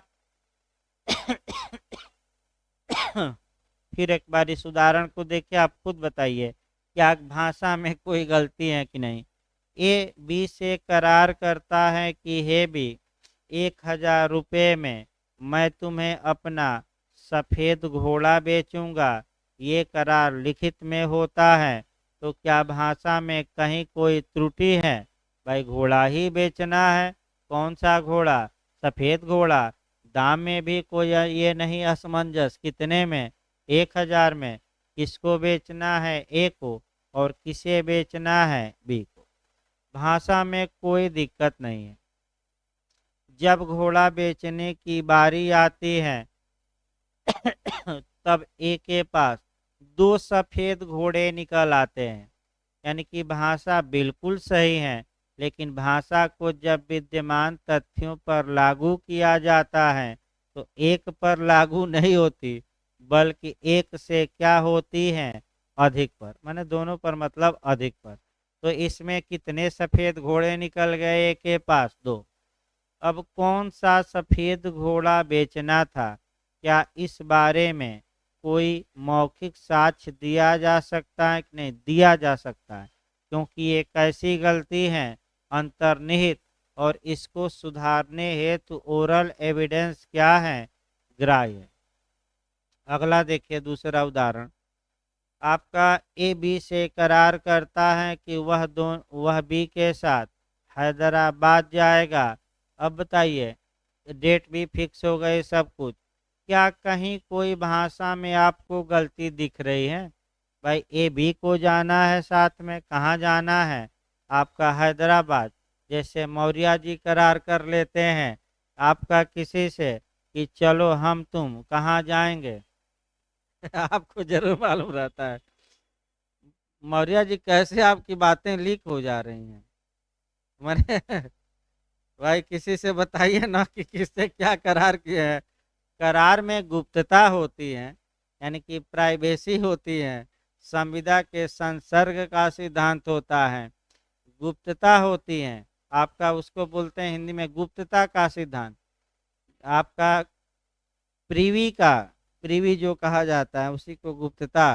फिर एक बार इस उदाहरण को देखिए, आप खुद बताइए क्या भाषा में कोई गलती है कि नहीं। ए बी से करार करता है कि हे बी, 1000 रुपये में मैं तुम्हें अपना सफ़ेद घोड़ा बेचूंगा। ये करार लिखित में होता है, तो क्या भाषा में कहीं कोई त्रुटि है। भाई घोड़ा ही बेचना है, कौन सा घोड़ा, सफ़ेद घोड़ा। दाम में भी कोई ये नहीं असमंजस, कितने में, 1000 में। किसको बेचना है, ए को, और किसे बेचना है, बी को। भाषा में कोई दिक्कत नहीं है। जब घोड़ा बेचने की बारी आती है तब ए के पास 2 सफ़ेद घोड़े निकल आते हैं, यानी कि भाषा बिल्कुल सही है, लेकिन भाषा को जब विद्यमान तथ्यों पर लागू किया जाता है तो एक पर लागू नहीं होती, बल्कि एक से क्या होती है, अधिक पर, माने दोनों पर मतलब अधिक पर। तो इसमें कितने सफ़ेद घोड़े निकल गए, एक के पास 2। अब कौन सा सफ़ेद घोड़ा बेचना था, क्या इस बारे में कोई मौखिक साक्ष्य दिया जा सकता है कि नहीं दिया जा सकता है, क्योंकि एक ऐसी गलती है अंतर्निहित, और इसको सुधारने हेतु ओरल एविडेंस क्या है, ग्राह्य। अगला देखिए दूसरा उदाहरण, आपका ए बी से करार करता है कि वह बी के साथ हैदराबाद जाएगा। अब बताइए, डेट भी फिक्स हो गई, सब कुछ, क्या कहीं कोई भाषा में आपको गलती दिख रही है। भाई ए बी को जाना है, साथ में कहाँ जाना है, आपका हैदराबाद। जैसे मौर्य जी करार कर लेते हैं आपका किसी से कि चलो हम तुम कहाँ जाएंगे आपको जरूर मालूम रहता है मौर्य जी कैसे आपकी बातें लीक हो जा रही हैं। मैंने भाई किसी से बताइए ना कि किससे क्या करार किए हैं। करार में गुप्तता होती है, यानी कि प्राइवेसी होती है, संविदा के संसर्ग का सिद्धांत होता है, गुप्तता होती है, आपका उसको बोलते हैं हिंदी में गुप्तता का सिद्धांत, आपका प्रीवी का, प्रीवी जो कहा जाता है उसी को गुप्तता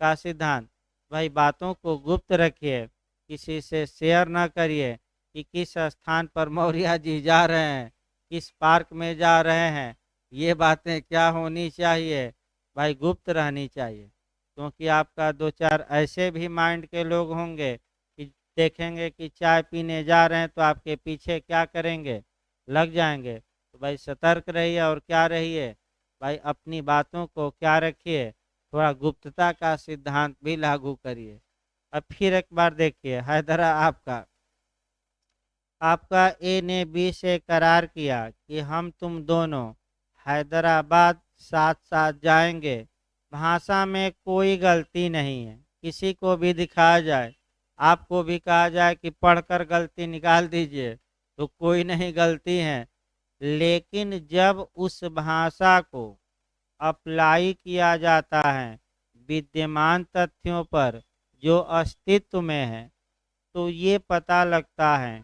का सिद्धांत। भाई बातों को गुप्त रखिए, किसी से शेयर ना करिए कि किस स्थान पर मौर्य जी जा रहे हैं, किस पार्क में जा रहे हैं, ये बातें क्या होनी चाहिए, भाई गुप्त रहनी चाहिए। क्योंकि आपका 2 4 ऐसे भी माइंड के लोग होंगे कि देखेंगे कि चाय पीने जा रहे हैं तो आपके पीछे क्या करेंगे, लग जाएंगे। तो भाई सतर्क रहिए और क्या रहिए भाई, अपनी बातों को क्या रखिए, थोड़ा गुप्तता का सिद्धांत भी लागू करिए। अब फिर एक बार देखिए, हैदरा आपका ए ने बी से करार किया कि हम तुम दोनों हैदराबाद साथ साथ जाएंगे। भाषा में कोई गलती नहीं है, किसी को भी दिखाया जाए, आपको भी कहा जाए कि पढ़कर गलती निकाल दीजिए तो कोई नहीं गलती है। लेकिन जब उस भाषा को अप्लाई किया जाता है विद्यमान तथ्यों पर जो अस्तित्व में है, तो ये पता लगता है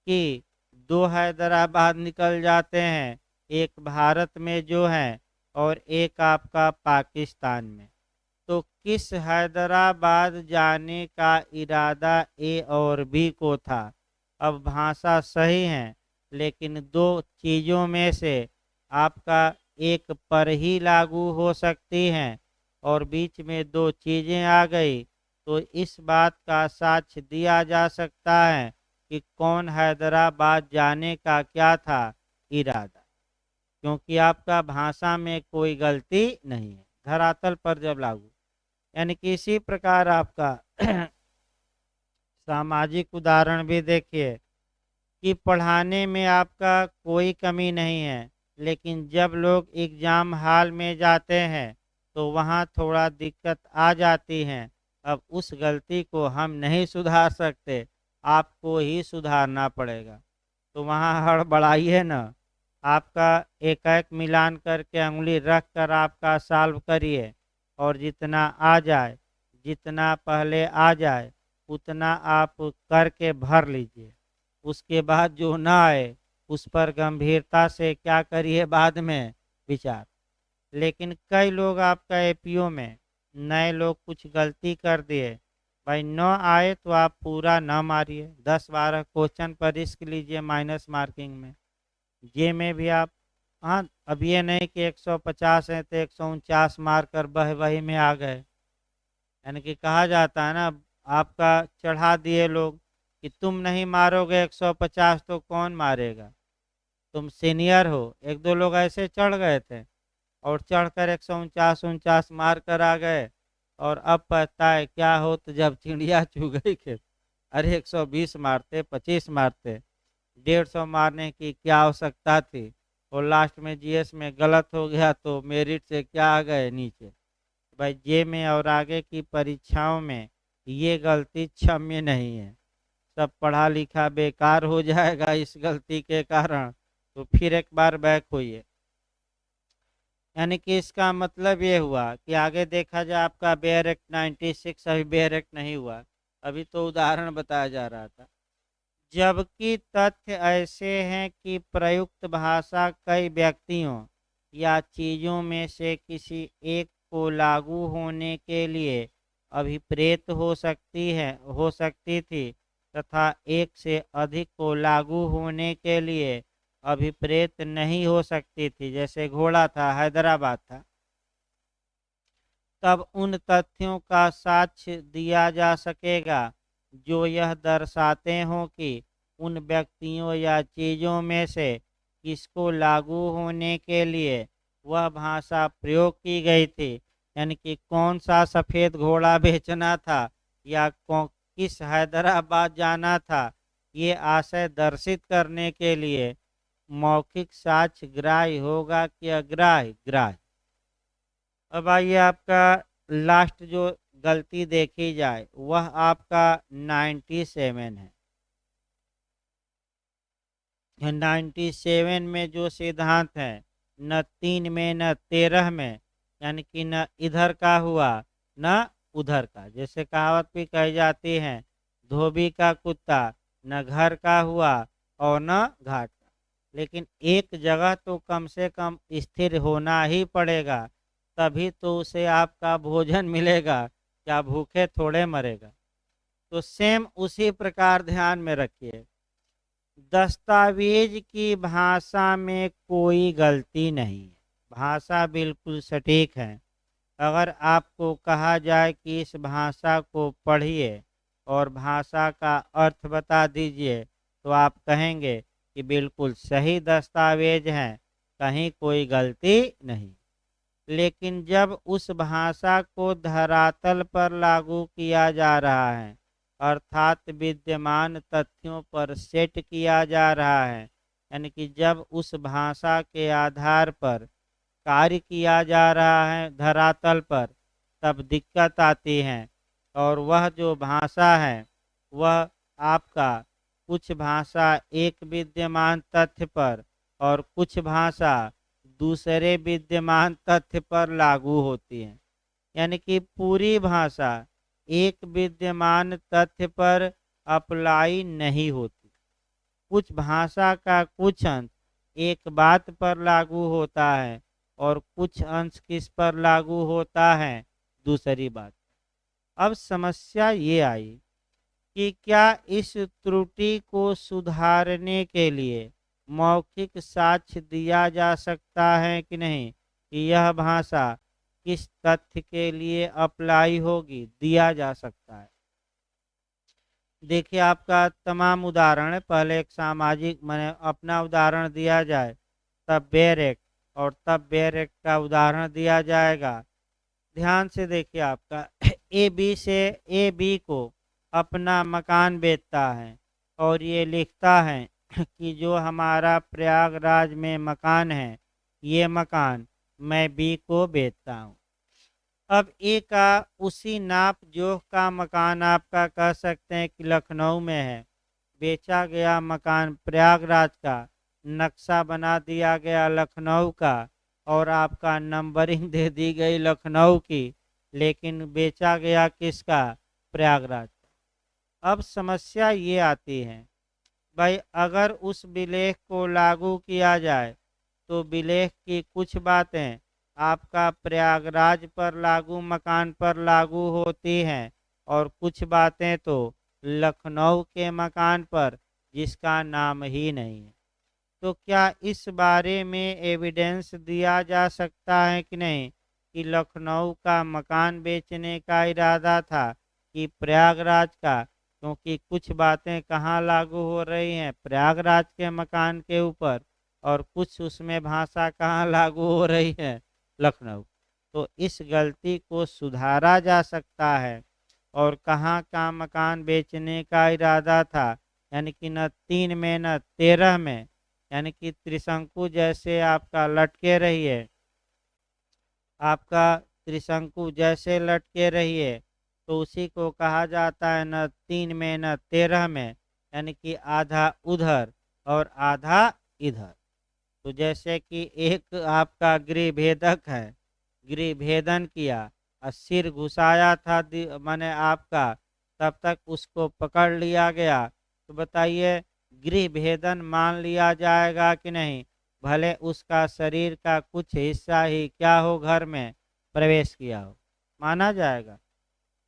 कि दो हैदराबाद निकल जाते हैं, एक भारत में जो है और एक आपका पाकिस्तान में। तो किस हैदराबाद जाने का इरादा ए और बी को था। अब भाषा सही है, लेकिन दो चीज़ों में से आपका एक पर ही लागू हो सकती हैं और बीच में दो चीज़ें आ गई, तो इस बात का साक्ष्य दिया जा सकता है कि कौन हैदराबाद जाने का क्या था इरादा, क्योंकि आपका भाषा में कोई गलती नहीं है धरातल पर जब लागू। यानी कि इसी प्रकार आपका सामाजिक उदाहरण भी देखिए कि पढ़ाने में आपका कोई कमी नहीं है, लेकिन जब लोग एग्ज़ाम हॉल में जाते हैं तो वहाँ थोड़ा दिक्कत आ जाती है। अब उस गलती को हम नहीं सुधार सकते, आपको ही सुधारना पड़ेगा। तो वहाँ हड़बड़ाइए न, आपका एक एक मिलान करके उंगली रख कर आपका सॉल्व करिए और जितना आ जाए, जितना पहले आ जाए उतना आप करके भर लीजिए। उसके बाद जो ना आए उस पर गंभीरता से क्या करिए बाद में विचार। लेकिन कई लोग आपका एपीओ में नए लोग कुछ गलती कर दिए, भाई न आए तो आप पूरा न मारिए, 10-12 क्वेश्चन पर रिस्क लीजिए माइनस मार्किंग में। जे में भी आप, हाँ अब ये नहीं कि 150 है तो 149 मार कर वही में आ गए। यानी कि कहा जाता है ना, आपका चढ़ा दिए लोग कि तुम नहीं मारोगे 150 तो कौन मारेगा, तुम सीनियर हो। एक दो लोग ऐसे चढ़ गए थे और चढ़कर 149 मार कर आ गए, और अब पता है क्या हो तो जब चिड़िया चुग गई खेत। अरे 120 मारते, 25 मारते, 150 मारने की क्या आवश्यकता थी। और लास्ट में जीएस में गलत हो गया तो मेरिट से क्या आ गए नीचे। भाई जे में और आगे की परीक्षाओं में ये गलती क्षम्य नहीं है, सब पढ़ा लिखा बेकार हो जाएगा इस गलती के कारण। तो फिर एक बार बैक होइए। यानी कि इसका मतलब ये हुआ कि आगे देखा जाए आपका बेयर एक्ट 96 अभी बेयर एक्ट नहीं हुआ, अभी तो उदाहरण बताया जा रहा था। जबकि तथ्य ऐसे हैं कि प्रयुक्त भाषा कई व्यक्तियों या चीज़ों में से किसी एक को लागू होने के लिए अभिप्रेत हो सकती थी तथा एक से अधिक को लागू होने के लिए अभिप्रेत नहीं हो सकती थी, जैसे घोड़ा था, हैदराबाद था। तब उन तथ्यों का साक्ष्य दिया जा सकेगा जो यह दर्शाते हों कि उन व्यक्तियों या चीज़ों में से किसको लागू होने के लिए वह भाषा प्रयोग की गई थी। यानी कि कौन सा सफ़ेद घोड़ा बेचना था या किस हैदराबाद जाना था, ये आशय दर्शित करने के लिए मौखिक साक्ष्य ग्राह्य होगा कि अग्राह्य। ग्राह्य। अब आइए आपका लास्ट जो गलती देखी जाए वह आपका 97 है। 97 में जो सिद्धांत है, न 3 में न 13 में, यानी कि न इधर का हुआ न उधर का। जैसे कहावत भी कही जाती है, धोबी का कुत्ता न घर का हुआ और न घाट का। लेकिन एक जगह तो कम से कम स्थिर होना ही पड़ेगा, तभी तो उसे आपका भोजन मिलेगा, क्या भूखे थोड़े मरेगा। तो सेम उसी प्रकार ध्यान में रखिए, दस्तावेज की भाषा में कोई गलती नहीं है, भाषा बिल्कुल सटीक है। अगर आपको कहा जाए कि इस भाषा को पढ़िए और भाषा का अर्थ बता दीजिए, तो आप कहेंगे कि बिल्कुल सही दस्तावेज हैं, कहीं कोई गलती नहीं। लेकिन जब उस भाषा को धरातल पर लागू किया जा रहा है, अर्थात विद्यमान तथ्यों पर सेट किया जा रहा है, यानी कि जब उस भाषा के आधार पर कार्य किया जा रहा है धरातल पर, तब दिक्कत आती है। और वह जो भाषा है वह आपका कुछ भाषा एक विद्यमान तथ्य पर और कुछ भाषा दूसरे विद्यमान तथ्य पर लागू होती है। यानी कि पूरी भाषा एक विद्यमान तथ्य पर अप्लाई नहीं होती। कुछ भाषा का कुछ अंश एक बात पर लागू होता है और कुछ अंश किस पर लागू होता है, दूसरी बात। अब समस्या ये आई कि क्या इस त्रुटि को सुधारने के लिए मौखिक साक्ष्य दिया जा सकता है कि नहीं, कि यह भाषा किस तथ्य के लिए अप्लाई होगी, दिया जा सकता है। देखिए आपका तमाम उदाहरण है, पहले एक सामाजिक मैंने अपना उदाहरण दिया जाए, तब बेरेक, और तब बेरेक का उदाहरण दिया जाएगा। ध्यान से देखिए आपका ए बी को अपना मकान बेचता है और ये लिखता है कि जो हमारा प्रयागराज में मकान है, ये मकान मैं बी को बेचता हूँ। अब ए का उसी नाप जोख का मकान आपका कह सकते हैं कि लखनऊ में है, बेचा गया मकान प्रयागराज का, नक्शा बना दिया गया लखनऊ का और आपका नंबरिंग दे दी गई लखनऊ की, लेकिन बेचा गया किसका, प्रयागराज का। अब समस्या ये आती है, भाई अगर उस विलेख को लागू किया जाए तो विलेख की कुछ बातें आपका प्रयागराज पर लागू मकान पर लागू होती हैं और कुछ बातें तो लखनऊ के मकान पर जिसका नाम ही नहीं है। तो क्या इस बारे में एविडेंस दिया जा सकता है कि नहीं कि लखनऊ का मकान बेचने का इरादा था कि प्रयागराज का, क्योंकि कुछ बातें कहाँ लागू हो रही हैं, प्रयागराज के मकान के ऊपर, और कुछ उसमें भाषा कहाँ लागू हो रही है, लखनऊ। तो इस गलती को सुधारा जा सकता है। और कहाँ का मकान बेचने का इरादा था, यानी कि न 3 में न 13 में, यानी कि त्रिशंकु जैसे आपका लटके रहिए, आपका त्रिशंकु जैसे लटके रहिए, तो उसी को कहा जाता है न 3 में न 13 में, यानी कि आधा उधर और आधा इधर। तो जैसे कि एक आपका गृह भेदक है, गृह भेदन किया और सिर घुसाया था माने आपका, तब तक उसको पकड़ लिया गया, तो बताइए गृह भेदन मान लिया जाएगा कि नहीं, भले उसका शरीर का कुछ हिस्सा ही क्या हो, घर में प्रवेश किया हो, माना जाएगा।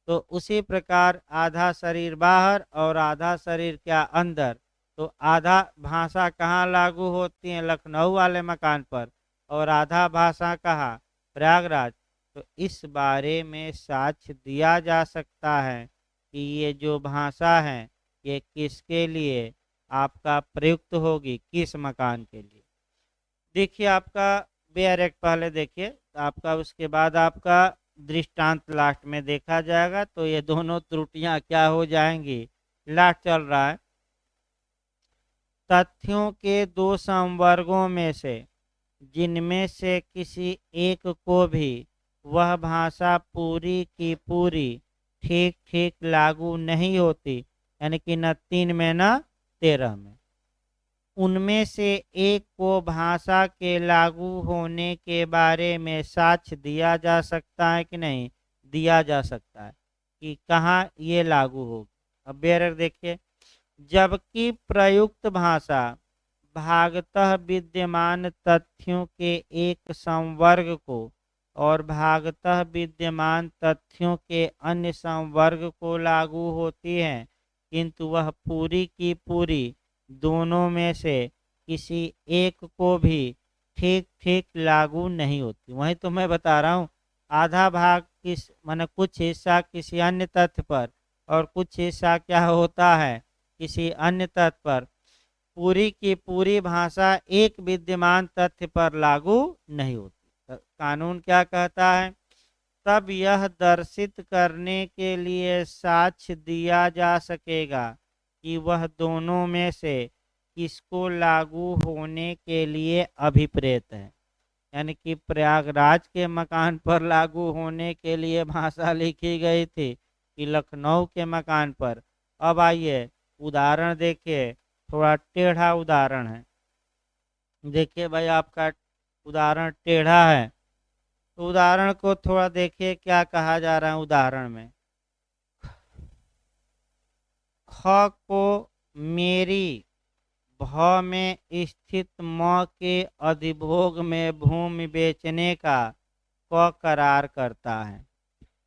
तो उसी प्रकार आधा शरीर बाहर और आधा शरीर क्या अंदर, तो आधा भाषा कहाँ लागू होती है, लखनऊ वाले मकान पर, और आधा भाषा कहाँ, प्रयागराज। तो इस बारे में साक्ष्य दिया जा सकता है कि ये जो भाषा है ये किसके लिए आपका प्रयुक्त होगी, किस मकान के लिए। देखिए आपका बेरेक्ट पहले देखिए, तो आपका उसके बाद आपका दृष्टांत लास्ट में देखा जाएगा। तो ये दोनों त्रुटियां क्या हो जाएंगी, लास्ट चल रहा है। तथ्यों के 2 संवर्गों में से जिनमें से किसी एक को भी वह भाषा पूरी की पूरी ठीक ठीक लागू नहीं होती, यानी कि न 3 में न 13 में, उनमें से एक को भाषा के लागू होने के बारे में साक्ष्य दिया जा सकता है कि नहीं, दिया जा सकता है कि कहाँ ये लागू होगी। अब बेरर देखिए, जबकि प्रयुक्त भाषा भागतः विद्यमान तथ्यों के एक संवर्ग को और भागतः विद्यमान तथ्यों के अन्य संवर्ग को लागू होती है, किंतु वह पूरी की पूरी दोनों में से किसी एक को भी ठीक ठीक लागू नहीं होती। वही तो मैं बता रहा हूँ, आधा भाग किस माने कुछ हिस्सा किसी अन्य तथ्य पर और कुछ हिस्सा क्या होता है किसी अन्य तथ्य पर। पूरी की पूरी भाषा एक विद्यमान तथ्य पर लागू नहीं होती। कानून क्या कहता है? तब यह दर्शित करने के लिए साक्ष्य दिया जा सकेगा कि वह दोनों में से किसको लागू होने के लिए अभिप्रेत है। यानी कि प्रयागराज के मकान पर लागू होने के लिए भाषा लिखी गई थी कि लखनऊ के मकान पर। अब आइए उदाहरण देखिए, थोड़ा टेढ़ा उदाहरण है। देखिए भाई, आपका उदाहरण टेढ़ा है तो उदाहरण को थोड़ा देखिए क्या कहा जा रहा है उदाहरण में। ख को मेरी भ में स्थित म के अधिभोग में भूमि बेचने का क करार करता है।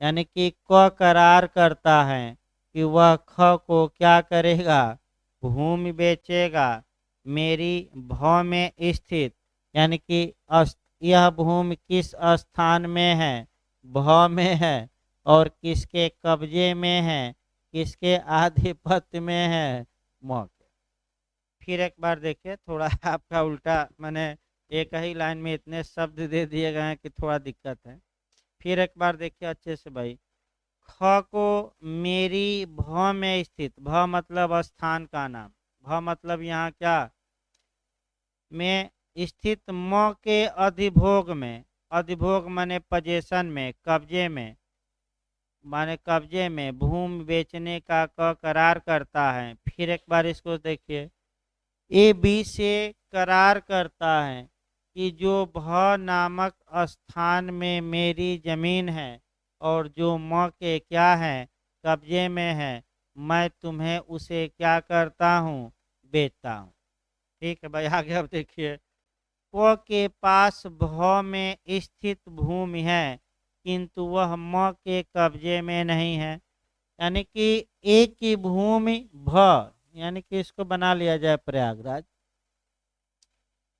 यानी कि क करार करता है कि वह ख को क्या करेगा? भूमि बेचेगा। मेरी भ में स्थित, यानी कि यह भूमि किस स्थान में है? भ में है। और किसके कब्जे में है? किसके आधिपत्य में है? म के। फिर एक बार देखिए, थोड़ा आपका उल्टा, मैंने एक ही लाइन में इतने शब्द दे दिए गए हैं कि थोड़ा दिक्कत है। फिर एक बार देखिए अच्छे से भाई। ख को मेरी भ में स्थित, भ मतलब स्थान का नाम, भ मतलब यहाँ क्या? में स्थित म के अधिभोग में, अधिभोग माने पोजेशन में, कब्जे में, माने कब्जे में भूमि बेचने का क करार करता है। फिर एक बार इसको देखिए। ए बी से करार करता है कि जो भ नामक स्थान में मेरी जमीन है और जो म के क्या है? कब्जे में है, मैं तुम्हें उसे क्या करता हूँ? बेचता हूँ। ठीक है भाई, आगे अब देखिए। क के पास भ में स्थित भूमि है किंतु वह म के कब्जे में नहीं है। यानी कि एक की भूमि भ, यानी कि इसको बना लिया जाए प्रयागराज।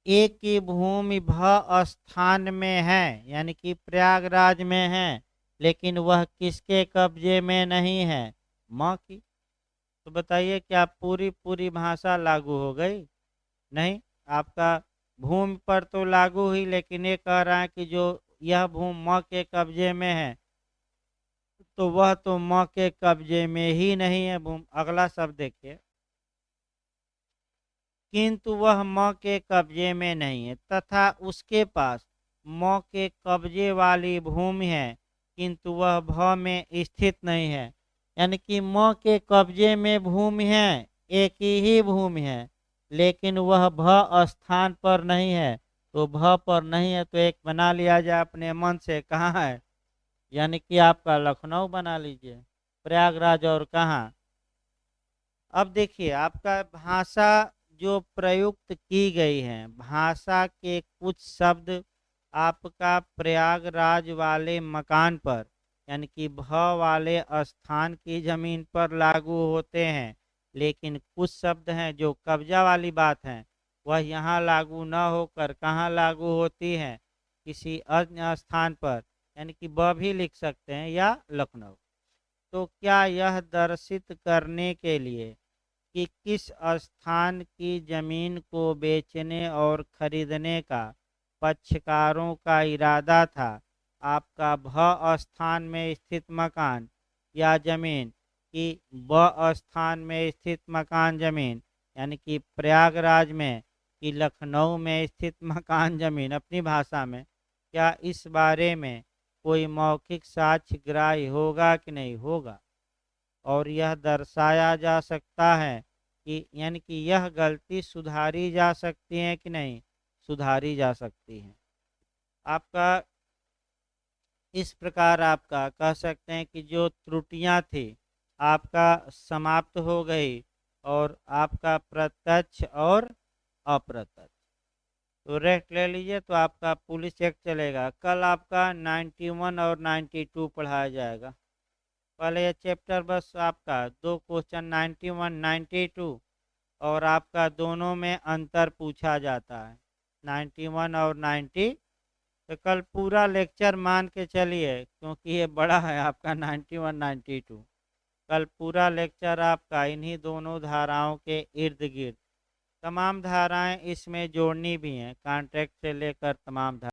एक की भूमि भ स्थान में है, यानी कि प्रयागराज में है, लेकिन वह किसके कब्जे में नहीं है? म की। तो बताइए क्या पूरी पूरी भाषा लागू हो गई? नहीं। आपका भूमि पर तो लागू हुई, लेकिन ये कह रहा है कि जो यह भूमि म के कब्जे में है तो वह तो म के कब्जे में ही नहीं है भूमि। अगला शब्द देखिए। किंतु वह म के कब्जे में नहीं है तथा उसके पास म के कब्जे वाली भूमि है किंतु वह भ में स्थित नहीं है। यानी कि म के कब्जे में भूमि है, एक ही भूमि है, लेकिन वह भ स्थान पर नहीं है। तो भ पर नहीं है तो एक बना लिया जाए अपने मन से, कहाँ है? यानी कि आपका लखनऊ बना लीजिए। प्रयागराज और कहाँ? अब देखिए आपका भाषा जो प्रयुक्त की गई है, भाषा के कुछ शब्द आपका प्रयागराज वाले मकान पर, यानी कि भ वाले स्थान की जमीन पर लागू होते हैं, लेकिन कुछ शब्द हैं जो कब्जा वाली बात है, वह यहाँ लागू न होकर कहाँ लागू होती है? किसी अन्य स्थान पर, यानी कि ब भी लिख सकते हैं या लखनऊ। तो क्या यह दर्शित करने के लिए कि किस स्थान की जमीन को बेचने और खरीदने का पक्षकारों का इरादा था, आपका भ स्थान में स्थित मकान या जमीन कि ब स्थान में स्थित मकान जमीन, यानी कि प्रयागराज में कि लखनऊ में स्थित मकान जमीन, अपनी भाषा में, क्या इस बारे में कोई मौखिक साक्ष्य ग्राह्य होगा कि नहीं होगा? और यह दर्शाया जा सकता है कि, यानी कि यह गलती सुधारी जा सकती है कि नहीं? सुधारी जा सकती है। आपका इस प्रकार आपका कह सकते हैं कि जो त्रुटियां थी आपका समाप्त हो गई और आपका प्रत्यक्ष और अप्रत्यक्ष। तो रेस्ट ले लीजिए तो आपका पुलिस चेक चलेगा। कल आपका 91 और 92 पढ़ाया जाएगा। पहले ये चैप्टर बस आपका 2 क्वेश्चन 91 92 और आपका दोनों में अंतर पूछा जाता है 91 और 90। तो कल पूरा लेक्चर मान के चलिए क्योंकि ये बड़ा है आपका 91 92। कल पूरा लेक्चर आपका इन्हीं दोनों धाराओं के इर्द गिर्द, तमाम धाराएं इसमें जोड़नी भी हैं, कॉन्ट्रैक्ट से लेकर तमाम धारा